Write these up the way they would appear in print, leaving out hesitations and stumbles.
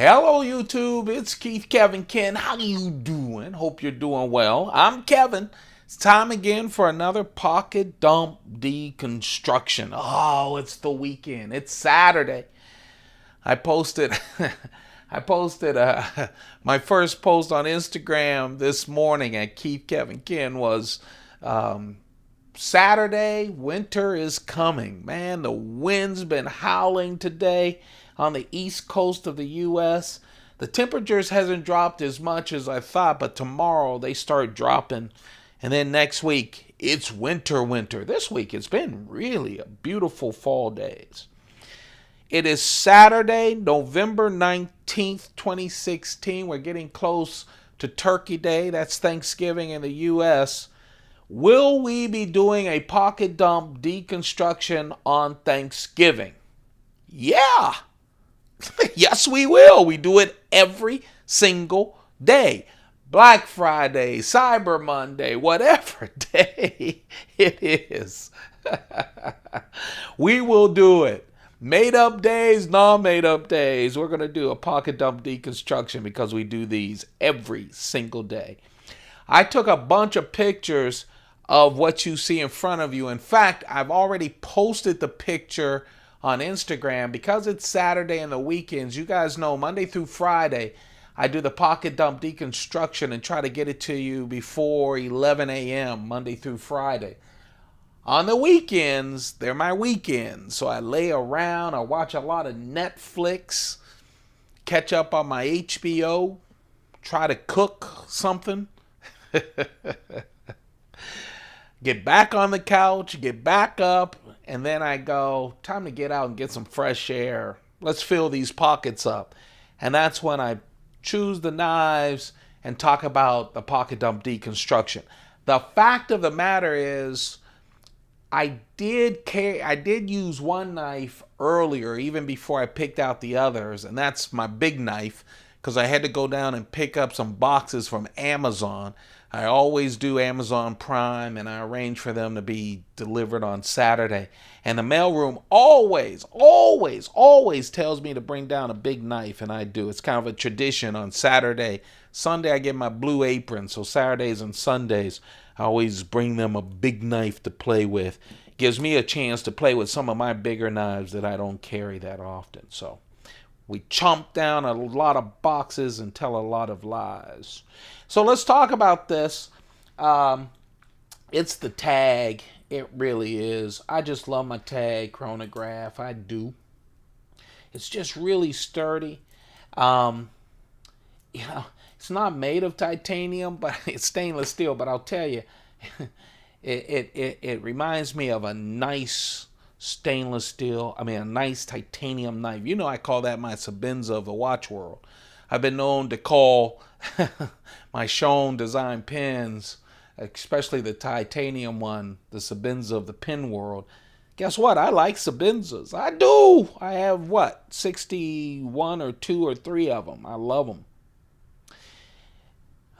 Hello YouTube, it's Keith Kevin Ken. How you doing? Hope you're doing well. I'm Kevin. It's time again for another pocket dump deconstruction. Oh, it's the weekend. It's Saturday. I posted I posted my first post on Instagram this morning at Keith Kevin Ken was Saturday, winter is coming. Man, the wind's been howling today on the east coast of the U.S. The temperatures hasn't dropped as much as I thought, but tomorrow they start dropping. And then next week, it's winter. This week, it's been really a beautiful fall days. It is Saturday, November 19th, 2016. We're getting close to Turkey Day. That's Thanksgiving in the U.S. Will we be doing a pocket dump deconstruction on Thanksgiving? Yeah. Yes, we will. We do it every single day. Black Friday, Cyber Monday, whatever day it is. We will do it. Made up days, non-made up days. We're going to do a pocket dump deconstruction because we do these every single day. I took a bunch of pictures of what you see in front of you. In fact, I've already posted the picture on Instagram because it's Saturday and the weekends. You guys know Monday through Friday, I do the pocket dump deconstruction and try to get it to you before 11 a.m. Monday through Friday. On the weekends, they're my weekends. So I lay around, I watch a lot of Netflix, catch up on my HBO, try to cook something. Get back on the couch, get back up, and then I go, time to get out and get some fresh air. Let's fill these pockets up. And that's when I choose the knives and talk about the pocket dump deconstruction. The fact of the matter is, I did use one knife earlier, even before I picked out the others, and that's my big knife, because I had to go down and pick up some boxes from Amazon. I always do Amazon Prime, and I arrange for them to be delivered on Saturday. And the mailroom always tells me to bring down a big knife, and I do. It's kind of a tradition on Saturday. Sunday, I get my blue apron, so Saturdays and Sundays, I always bring them a big knife to play with. It gives me a chance to play with some of my bigger knives that I don't carry that often. So we chomp down a lot of boxes and tell a lot of lies. So let's talk about this. It's the tag. It really is. I just love my tag chronograph. I do. It's just really sturdy. It's not made of titanium, but it's stainless steel. But I'll tell you, it reminds me of a nice stainless steel, a nice titanium knife. You know, I call that my Sebenza of the watch world. I've been known to call my Schoen design pins, especially the titanium one, the Sebenza of the pin world. Guess what? I like Sebenzas. I do. I have, 61 or 2 or 3 of them. I love them.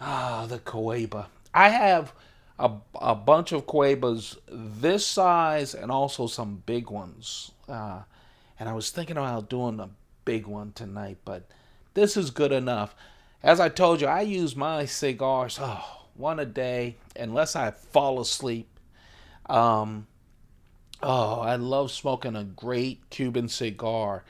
The Coeba. I have a bunch of Coebas this size and also some big ones. And I was thinking about doing a big one tonight, but this is good enough. As I told you, I use my cigars, one a day, unless I fall asleep. I love smoking a great Cuban cigar.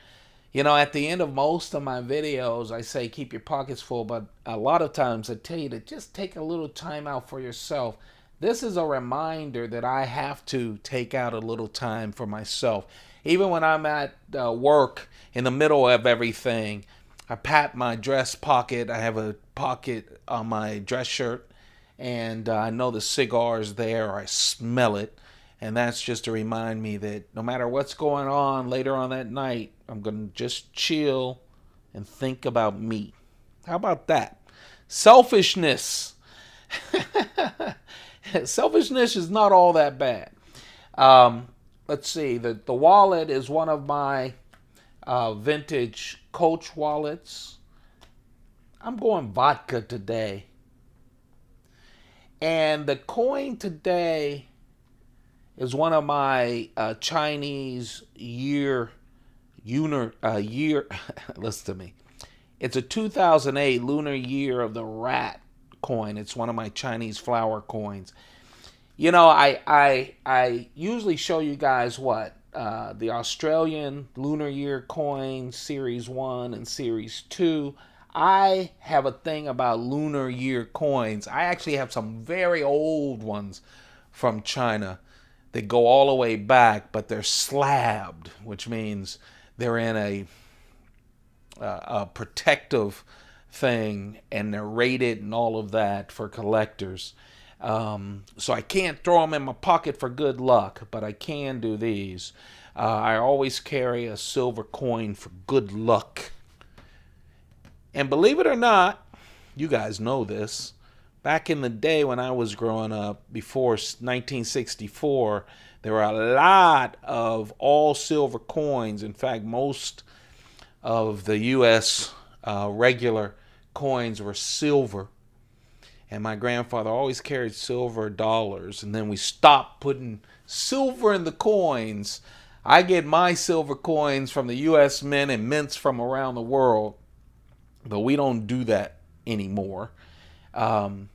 You know, at the end of most of my videos, I say keep your pockets full, but a lot of times I tell you to just take a little time out for yourself. This is a reminder that I have to take out a little time for myself. Even when I'm at work, in the middle of everything, I pat my dress pocket. I have a pocket on my dress shirt, and I know the cigar's there. I smell it. And that's just to remind me that no matter what's going on later on that night, I'm going to just chill and think about me. How about that? Selfishness. Selfishness is not all that bad. Let's see. The wallet is one of my vintage Coach wallets. I'm going vodka today. And the coin today is one of my Chinese year, listen to me. It's a 2008 Lunar Year of the Rat coin. It's one of my Chinese flower coins. You know, I usually show you guys what the Australian Lunar Year coin, Series 1 and Series 2. I have a thing about Lunar Year coins. I actually have some very old ones from China that go all the way back, but they're slabbed, which means they're in a protective thing and they're rated and all of that for collectors. So I can't throw them in my pocket for good luck, but I can do these. I always carry a silver coin for good luck. And believe it or not, you guys know this, back in the day when I was growing up, before 1964, there were a lot of all silver coins. In fact, most of the U.S. Regular coins were silver. And my grandfather always carried silver dollars. And then we stopped putting silver in the coins. I get my silver coins from the U.S. Mint and mints from around the world. But we don't do that anymore. And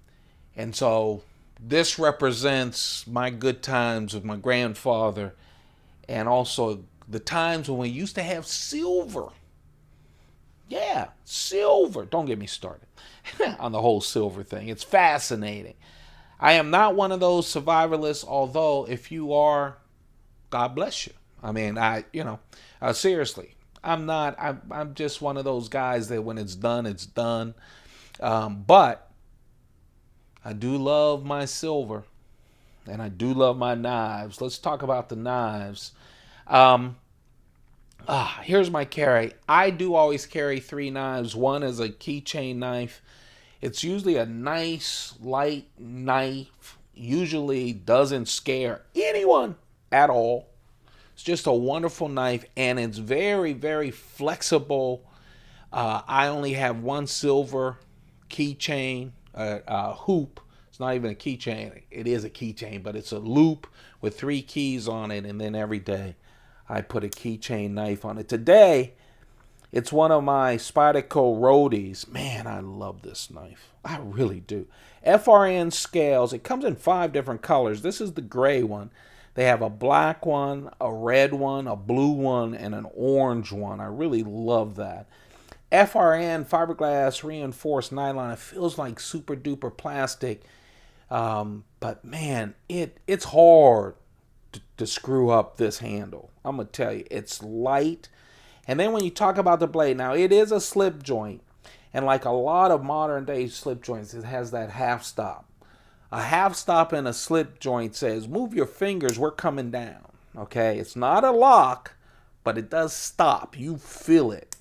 so this represents my good times with my grandfather. And also the times when we used to have silver. Yeah, silver. Don't get me started on the whole silver thing. It's fascinating. I am not one of those survivalists, although if you are, God bless you. I mean, seriously, I'm not. I'm just one of those guys that when it's done, it's done. But I do love my silver, and I do love my knives. Let's talk about the knives. Here's my carry. I do always carry 3 knives. One is a keychain knife. It's usually a nice, light knife. Usually doesn't scare anyone at all. It's just a wonderful knife, and it's very, very flexible. I only have one silver keychain, hoop. It's not even a keychain. It is a keychain, but it's a loop with 3 keys on it, and then every day I put a keychain knife on it. Today, it's one of my Spyderco Roadies. Man, I love this knife. I really do. FRN scales. It comes in 5 different colors. This is the gray one. They have a black one, a red one, a blue one, and an orange one. I really love that. FRN, fiberglass reinforced nylon. It feels like super duper plastic. But man, it's hard to screw up this handle. I'm going to tell you, it's light. And then when you talk about the blade, now it is a slip joint. And like a lot of modern day slip joints, it has that half stop. A half stop in a slip joint says, move your fingers, we're coming down. Okay, it's not a lock, but it does stop. You feel it.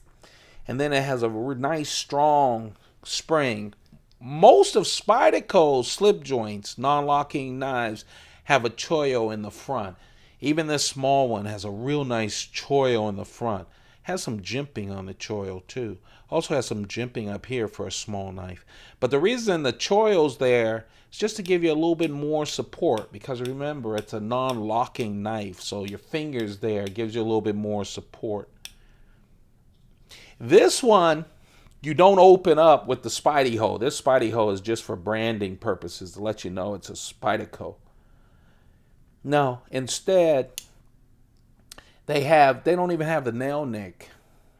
And then it has a nice strong spring. Most of Spyderco's slip joints, non-locking knives, have a choil in the front. Even this small one has a real nice choil in the front. Has some jimping on the choil too. Also has some jimping up here for a small knife. But the reason the choil's there is just to give you a little bit more support, because remember, it's a non-locking knife, so your fingers there gives you a little bit more support. This one, you don't open up with the Spidey hole. This Spidey hole is just for branding purposes, to let you know it's a Spyderco. No, instead, they don't even have the nail nick.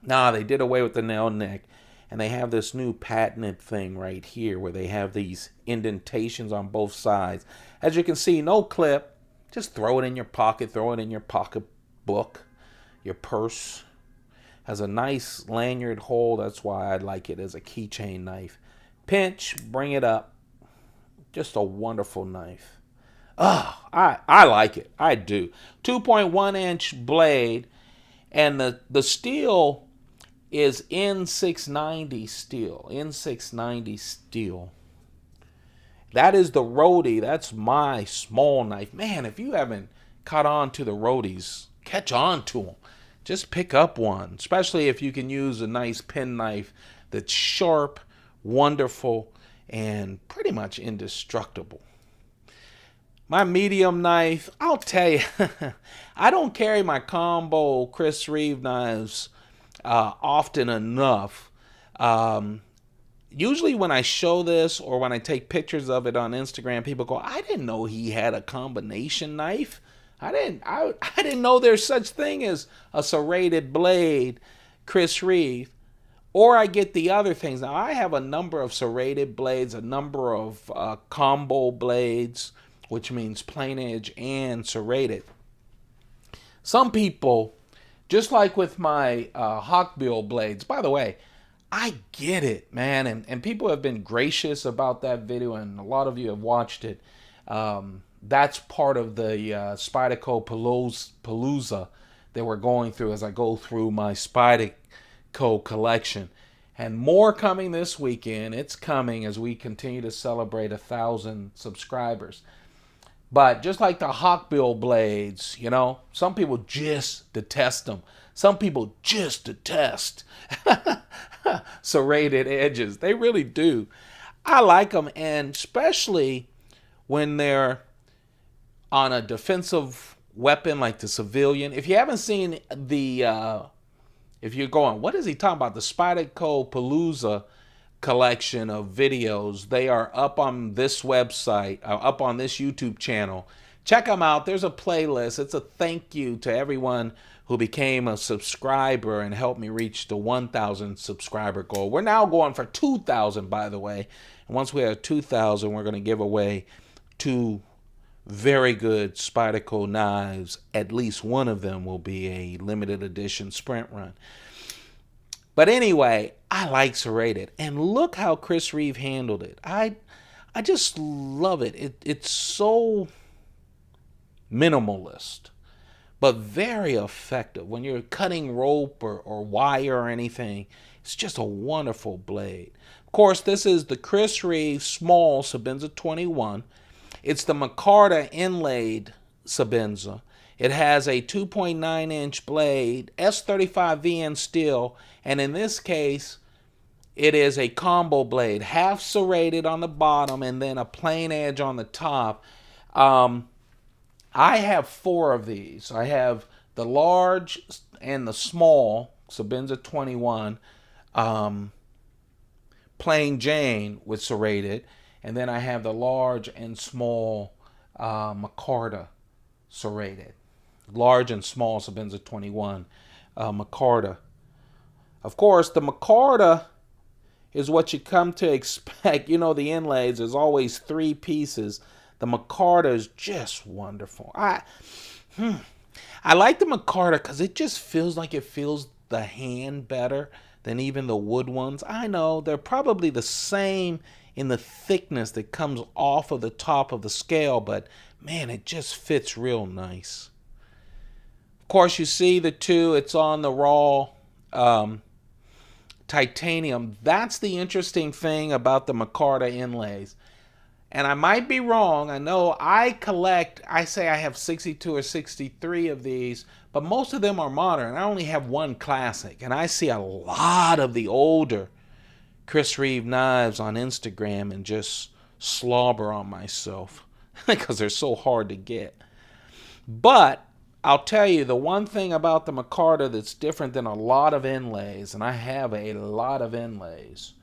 Nah, they did away with the nail nick. And they have this new patented thing right here where they have these indentations on both sides. As you can see, no clip. Just throw it in your pocket. Throw it in your pocketbook, your purse. Has a nice lanyard hole. That's why I like it as a keychain knife. Pinch, bring it up. Just a wonderful knife. I like it. I do. 2.1-inch blade. And the steel is N690 steel. N690 steel. That is the Roadie. That's my small knife. Man, if you haven't caught on to the Roadies, catch on to them. Just pick up one, especially if you can use a nice pen knife that's sharp, wonderful, and pretty much indestructible. My medium knife, I'll tell you, I don't carry my combo Chris Reeve knives often enough. Usually when I show this or when I take pictures of it on Instagram, people go, I didn't know he had a combination knife. I didn't know there's such thing as a serrated blade, Chris Reeve. Or I get the other things. Now, I have a number of serrated blades, a number of combo blades, which means plain edge and serrated. Some people, just like with my hawkbill blades, by the way, I get it, man, and people have been gracious about that video, and a lot of you have watched it. That's part of the Spyderco Palooza that we're going through as I go through my Spyderco collection. And more coming this weekend. It's coming as we continue to celebrate 1,000 subscribers. But just like the hawkbill blades, you know, some people just detest them. Some people just detest serrated edges. They really do. I like them, and especially when they're on a defensive weapon like the civilian. If you haven't seen the, if you're going, what is he talking about? The Spyderco Palooza collection of videos. They are up on this website, up on this YouTube channel. Check them out. There's a playlist. It's a thank you to everyone who became a subscriber and helped me reach the 1,000 subscriber goal. We're now going for 2,000, by the way. And once we have 2,000, we're going to give away 2 very good Spyderco knives. At least one of them will be a limited edition sprint run. But anyway, I like serrated. And look how Chris Reeve handled it. I just love it. It's so minimalist, but very effective. When you're cutting rope or wire or anything, it's just a wonderful blade. Of course, this is the Chris Reeve Small Sebenza 21. It's the micarta inlaid Sebenza. It has a 2.9-inch blade, S35 VN steel, and in this case, it is a combo blade, half serrated on the bottom and then a plain edge on the top. I have 4 of these. I have the large and the small Sebenza 21, plain Jane with serrated, and then I have the large and small micarta serrated. Large and small Sebenza 21 micarta. Of course, the micarta is what you come to expect. You know, the inlays, there's always 3 pieces. The micarta is just wonderful. I like the micarta because it just feels like it feels the hand better than even the wood ones. I know they're probably the same in the thickness that comes off of the top of the scale, but man, it just fits real nice. Of course, you see the 2, it's on the raw titanium. That's the interesting thing about the micarta inlays. And I might be wrong. I know I say I have 62 or 63 of these, but most of them are modern. I only have 1 classic, and I see a lot of the older Chris Reeve knives on Instagram and just slobber on myself because they're so hard to get. But I'll tell you, the one thing about the micarta that's different than a lot of inlays, and I have a lot of inlays,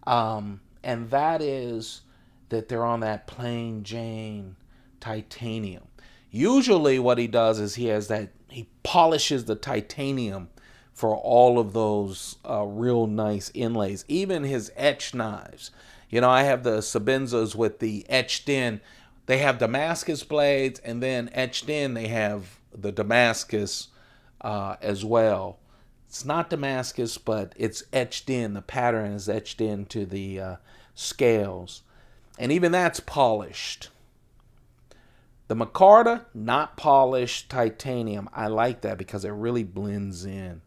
and that is that they're on that plain Jane titanium. Usually what he does is he polishes the titanium for all of those real nice inlays. Even his etched knives. You know, I have the Sebenzas with the etched in. They have Damascus blades, and then etched in they have the Damascus as well. It's not Damascus, but it's etched in. The pattern is etched into the scales. And even that's polished. The micarta, not polished titanium. I like that because it really blends in.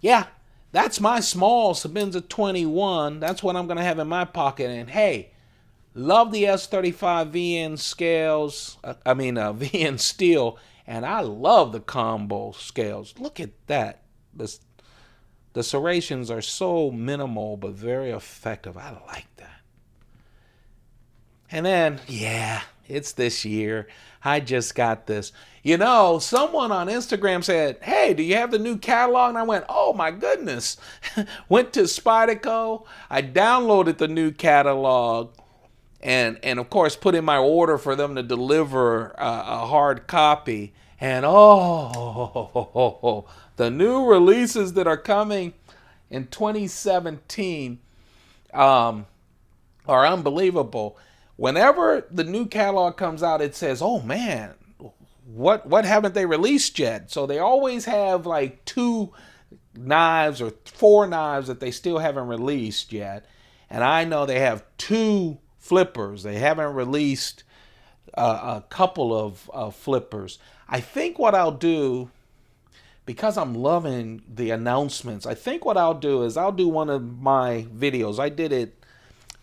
Yeah, that's my small Sebenza 21. That's what I'm going to have in my pocket. And hey, love the S35 VN scales. VN steel. And I love the combo scales. Look at that. The serrations are so minimal but very effective. I like that. And then, yeah, it's this year. I just got this. You know, someone on Instagram said, hey, do you have the new catalog? And I went, oh my goodness. Went to Spyderco. I downloaded the new catalog and of course put in my order for them to deliver a hard copy. And oh, the new releases that are coming in 2017 are unbelievable. Whenever the new catalog comes out, it says, oh man, what haven't they released yet? So they always have like 2 knives or 4 knives that they still haven't released yet. And I know they have 2 flippers. They haven't released a couple of flippers. I think what I'll do, because I'm loving the announcements, I think what I'll do is I'll do one of my videos. I did it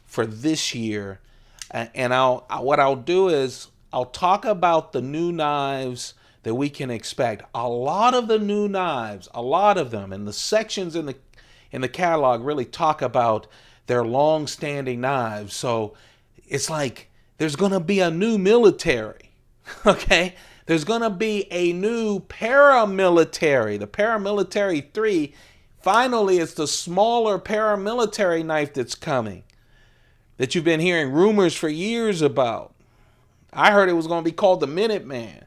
for this year, and what I'll do is I'll talk about the new knives that we can expect. A lot of the new knives, a lot of them, and the sections in the catalog really talk about their long-standing knives. So it's like there's going to be a new military, okay? There's going to be a new paramilitary, the Paramilitary 3. Finally, it's the smaller paramilitary knife that's coming, that you've been hearing rumors for years about. I heard it was going to be called the Minuteman.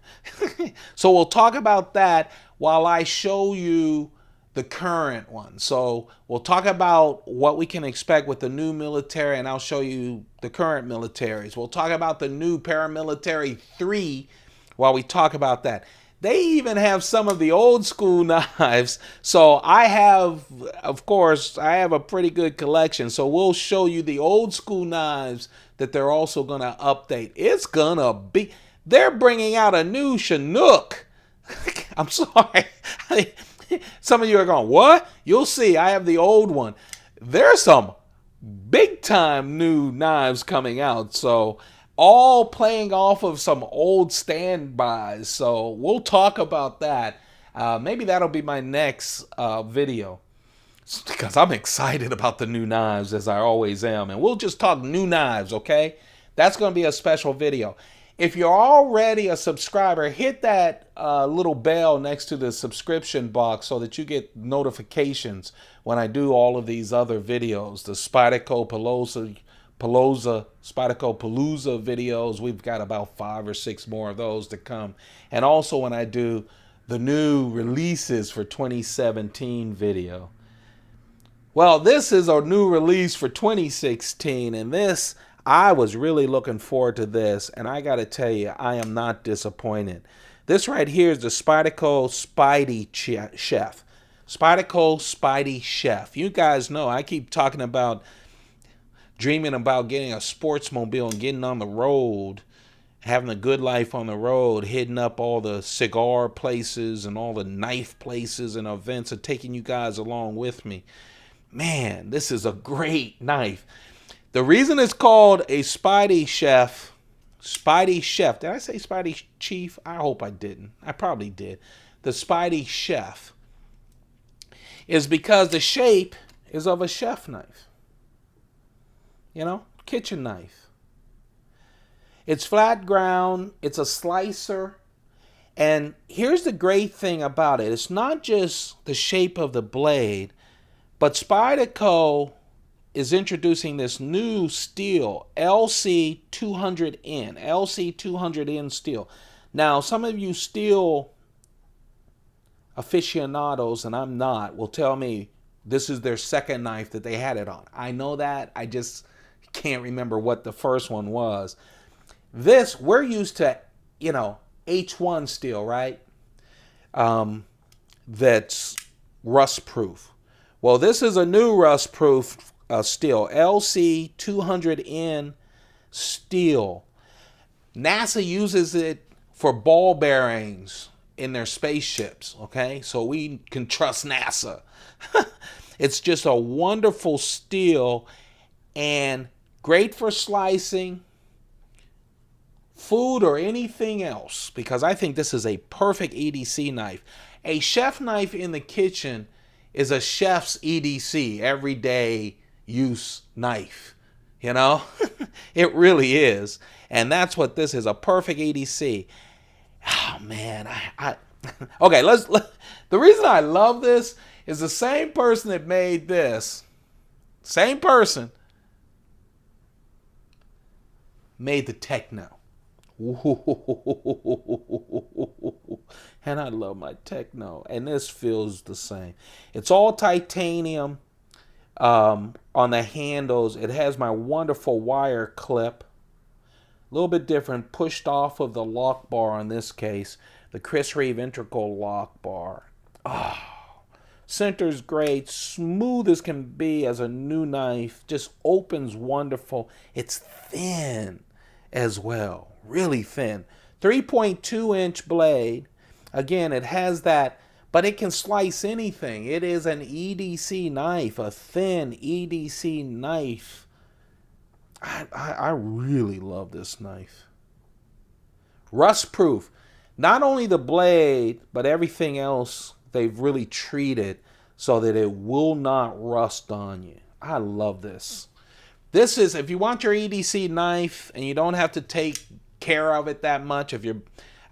So we'll talk about that while I show you the current one. So we'll talk about what we can expect with the new military, and I'll show you the current militaries. We'll talk about the new Paramilitary 3 while we talk about that. They even have some of the old school knives. So I have, of course, I have a pretty good collection. So we'll show you the old school knives that they're also going to update. It's going to be, they're bringing out a new Chinook. I'm sorry. Some of you are going, what? You'll see. I have the old one. There's some big time new knives coming out. So all playing off of some old standbys. So we'll talk about that. Maybe that'll be my next video, because I'm excited about the new knives, as I always am. And we'll just talk new knives, okay? That's going to be a special video. If you're already a subscriber, hit that little bell next to the subscription box so that you get notifications when I do all of these other videos. The Spyderco Spyderco Palooza videos. We've got about 5 or 6 more of those to come. And also when I do the new releases for 2017 video. Well, this is a new release for 2016, and this, I was really looking forward to this, and I got to tell you, I am not disappointed. This right here is the Spyderco SpydieChef. Spyderco SpydieChef. You guys know I keep talking about dreaming about getting a sportsmobile and getting on the road, having a good life on the road, hitting up all the cigar places and all the knife places and events, and taking you guys along with me. Man, this is a great knife. The reason it's called a SpydieChef, did I say Spydie Chief? I hope I didn't. I probably did. The SpydieChef is because the shape is of a chef knife. You know, kitchen knife. It's flat ground. It's a slicer. And here's the great thing about it. It's not just the shape of the blade, but Spyderco is introducing this new steel, LC200N. LC200N steel. Now, some of you steel aficionados, and I'm not, will tell me this is their second knife that they had it on. I know that. I just can't remember what the first one was. This, we're used to, you know, H1 steel, right? That's rust proof. Well, this is a new rust proof steel, LC200N steel. NASA uses it for ball bearings in their spaceships, okay? So we can trust NASA. It's just a wonderful steel and great for slicing food or anything else, because I think this is a perfect EDC knife. A chef knife in the kitchen is a chef's EDC, everyday use knife, you know? It really is. And that's what this is, a perfect EDC. Oh, man. Okay, the reason I love this is the same person that made this, same person, made the Techno. And I love my Techno. And this feels the same. It's all titanium on the handles. It has my wonderful wire clip. A little bit different, pushed off of the lock bar in this case. The Chris Reeve integral lock bar. Oh, center's great, smooth as can be as a new knife. Just opens wonderful. It's thin as well. Really thin. 3.2-inch blade. Again, it has that, but it can slice anything. It is an EDC knife, a thin EDC knife. I really love this knife. Rust proof. Not only the blade, but everything else they've really treated so that it will not rust on you. I love this. This is, if you want your EDC knife and you don't have to take care of it that much, if you're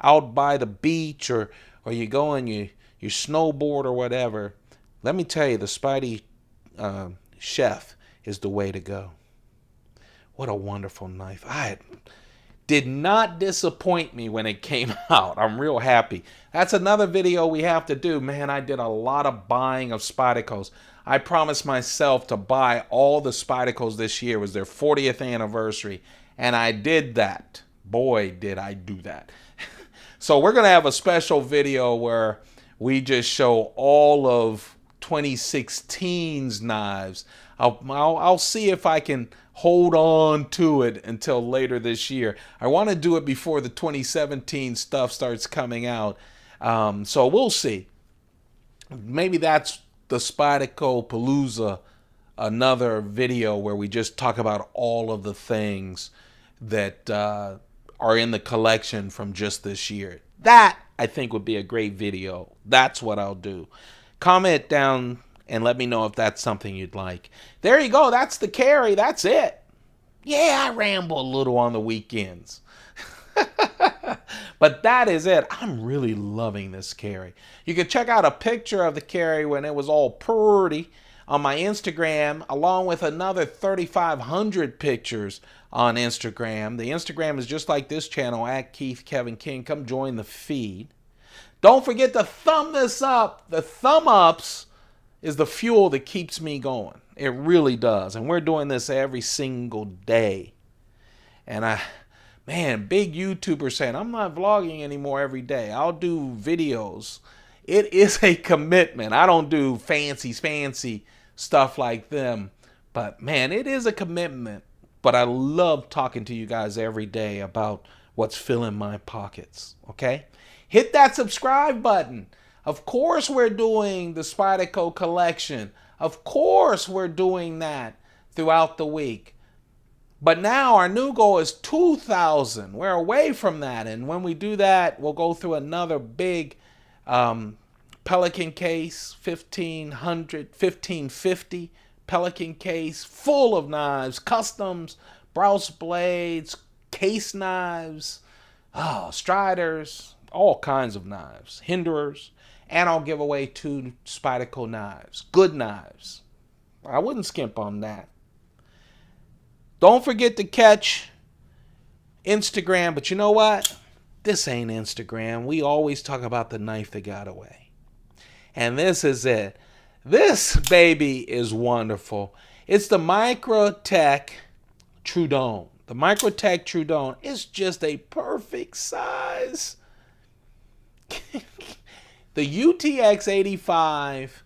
out by the beach or you go on your snowboard or whatever, let me tell you, the Spydie Chef is the way to go. What a wonderful knife. I did not disappoint me when it came out. I'm real happy. That's another video we have to do. Man, I did a lot of buying of Spydercos. I promised myself to buy all the Spydercos this year. It was their 40th anniversary, and I did that. Boy, did I do that. So we're going to have a special video where we just show all of 2016's knives. I'll see if I can hold on to it until later this year. I want to do it before the 2017 stuff starts coming out. So we'll see. Maybe that's the Spyderco Palooza, another video where we just talk about all of the things that are in the collection from just this year. That, I think, would be a great video. That's what I'll do. Comment down and let me know if that's something you'd like. There you go. That's the carry. That's it. Yeah, I ramble a little on the weekends. But that is it. I'm really loving this carry. You can check out a picture of the carry when it was all pretty on my Instagram, along with another 3,500 pictures on Instagram. The Instagram is just like this channel, at Keith Kevin King. Come join the feed. Don't forget to thumb this up. The thumb ups is the fuel that keeps me going. It really does. And we're doing this every single day. And man, big YouTuber saying, I'm not vlogging anymore every day. I'll do videos. It is a commitment. I don't do fancy stuff like them. But man, it is a commitment. But I love talking to you guys every day about what's filling my pockets. Okay? Hit that subscribe button. Of course we're doing the Spyderco collection. Of course we're doing that throughout the week. But now our new goal is 2,000. We're away from that. And when we do that, we'll go through another big Pelican case, 1550 Pelican case, full of knives, customs, browse blades, case knives, striders, all kinds of knives, hinderers. And I'll give away 2 Spyderco knives, good knives. I wouldn't skimp on that. Don't forget to catch Instagram, but you know what? This ain't Instagram. We always talk about the knife that got away. And this is it. This baby is wonderful. It's the Microtech Troodon. The Microtech Troodon is just a perfect size. The UTX 85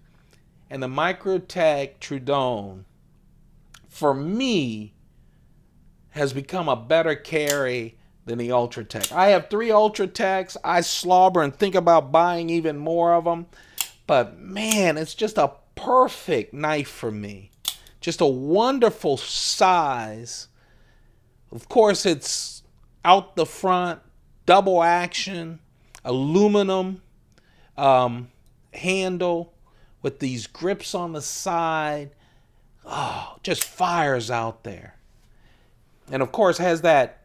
and the Microtech Troodon, for me, has become a better carry than the Ultratech. I have 3 Ultratechs. I slobber and think about buying even more of them. But man, it's just a perfect knife for me. Just a wonderful size. Of course, it's out the front, double action, aluminum handle with these grips on the side. Oh, just fires out there. And of course has that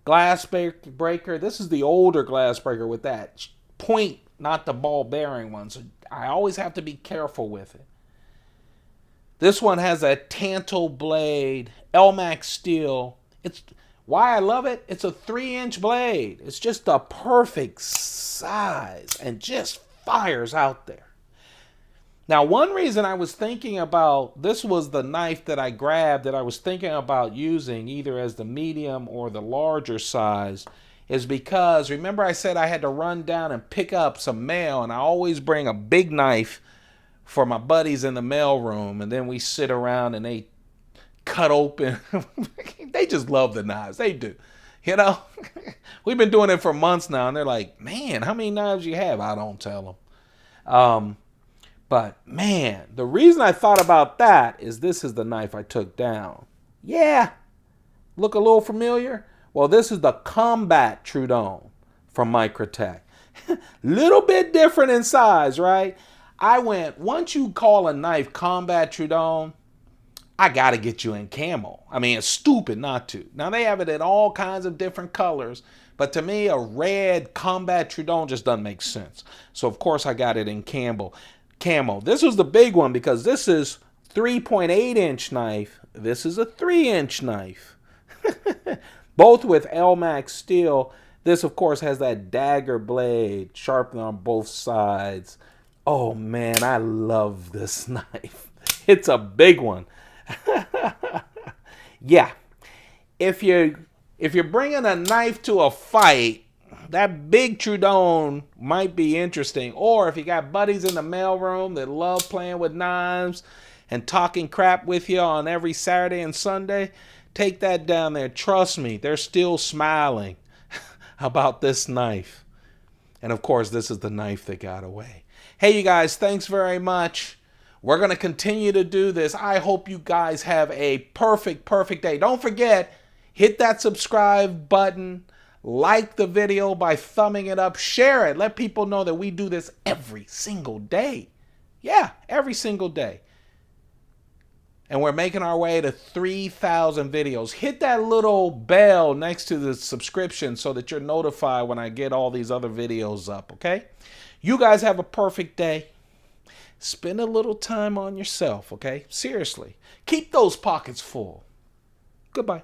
glass breaker. This is the older glass breaker with that point, not the ball bearing one. So I always have to be careful with it. This one has a tantal blade, Elmax steel. It's why I love it. It's a 3-inch blade. It's just the perfect size and just fires out there. Now, one reason I was thinking about, this was the knife that I grabbed that I was thinking about using either as the medium or the larger size, is because, remember I said I had to run down and pick up some mail, and I always bring a big knife for my buddies in the mail room, and then we sit around and they cut open. They just love the knives. They do. You know, we've been doing it for months now, and they're like, man, how many knives you have? I don't tell them. But man, the reason I thought about that is this is the knife I took down. Yeah, look a little familiar? Well, this is the Combat Troodon from Microtech. Little bit different in size, right? I went, once you call a knife Combat Troodon, I got to get you in camo. I mean, it's stupid not to. Now, they have it in all kinds of different colors, but to me, a red Combat Troodon just doesn't make sense. So, of course, I got it in camo. This was the big one because this is 3.8-inch knife. This is a 3-inch knife. Both with Elmax steel. This, of course, has that dagger blade sharpened on both sides. Oh, man, I love this knife. It's a big one. Yeah. If you're bringing a knife to a fight, that big Troodon might be interesting. Or if you got buddies in the mailroom that love playing with knives and talking crap with you on every Saturday and Sunday, take that down there. Trust me, they're still smiling about this knife. And of course, this is the knife that got away. Hey, you guys, thanks very much. We're going to continue to do this. I hope you guys have a perfect day. Don't forget, hit that subscribe button. Like the video by thumbing it up. Share it. Let people know that we do this every single day. Yeah, every single day. And we're making our way to 3,000 videos. Hit that little bell next to the subscription so that you're notified when I get all these other videos up, okay? You guys have a perfect day. Spend a little time on yourself, okay? Seriously. Keep those pockets full. Goodbye.